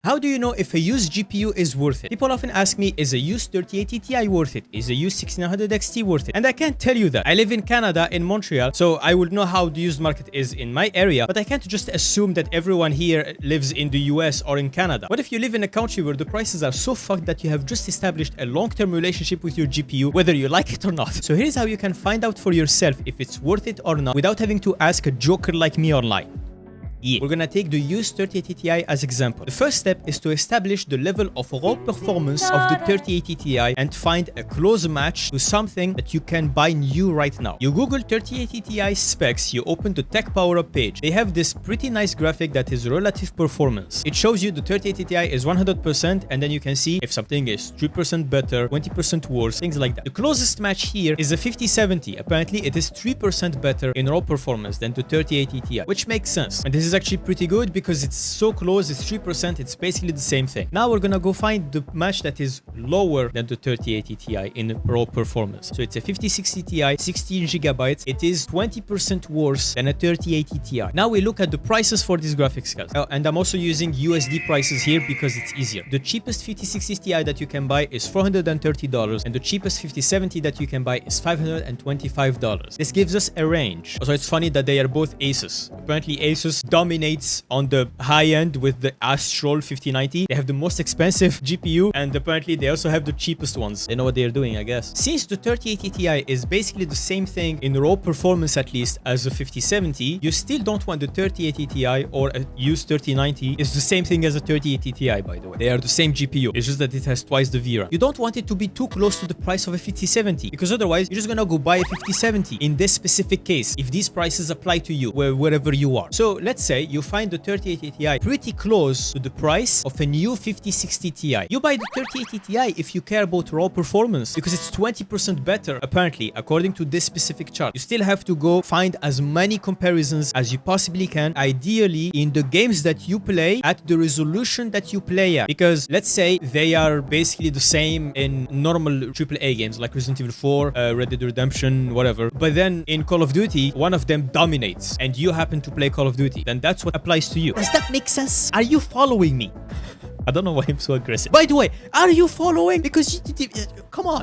How do you know if a used GPU is worth it? People often ask me, is a used 3080 Ti worth it? Is a used 1600 XT worth it? And I can't tell you that. I live in Canada, in Montreal, so I would know how the used market is in my area, but I can't just assume that everyone here lives in the US or in Canada. What if you live in a country where the prices are so fucked that you have just established a long-term relationship with your GPU, whether you like it or not? So here's how you can find out for yourself if it's worth it or not without having to ask a joker like me online. We're gonna take the used 3080 Ti as example. The first step is to establish the level of raw performance of the 3080 Ti and find a close match to something that you can buy new right now. You Google 3080 Ti specs, you open the Tech Power Up page. They have this pretty nice graphic that is relative performance. It shows you the 3080 Ti is 100% and then you can see if something is 3% better, 20% worse, things like that. The closest match here is a 5070. Apparently it is 3% better in raw performance than the 3080 Ti, which makes sense. And this is actually pretty good because it's so close, it's 3%, it's basically the same thing. Now we're gonna go find the match that is lower than the 3080 Ti in raw performance. So it's a 5060 Ti, 16 gigabytes. It is 20% worse than a 3080 Ti. Now we look at the prices for these graphics cards. And I'm also using USD prices here because it's easier. The cheapest 5060 Ti that you can buy is $430 and the cheapest 5070 that you can buy is $525. This gives us a range. Also, it's funny that they are both Asus. Apparently Asus dominates on the high end with the Astral 5090. They have the most expensive GPU and apparently they also have the cheapest ones. They know what they're doing, I guess. Since the 3080 Ti is basically the same thing in raw performance at least as the 5070, you still don't want the 3080 Ti or a used 3090. It's the same thing as a 3080 Ti, by the way. They are the same GPU. It's just that it has twice the VRAM. You don't want it to be too close to the price of a 5070 because otherwise you're just gonna go buy a 5070 in this specific case if these prices apply to you wherever you are. So let's say you find the 3080 Ti pretty close to the price of a new 5060 Ti. You buy the 3080 Ti if you care about raw performance because it's 20% better apparently according to this specific chart. You still have to go find as many comparisons as you possibly can, ideally in the games that you play at the resolution that you play at, because let's say they are basically the same in normal AAA games like Resident Evil 4, Red Dead Redemption, whatever, but then in Call of Duty one of them dominates and you happen to play Call of Duty, then that's what applies to you. Does that make sense? Are you following me? I don't know why I'm so aggressive. By the way, are you following? Because come on.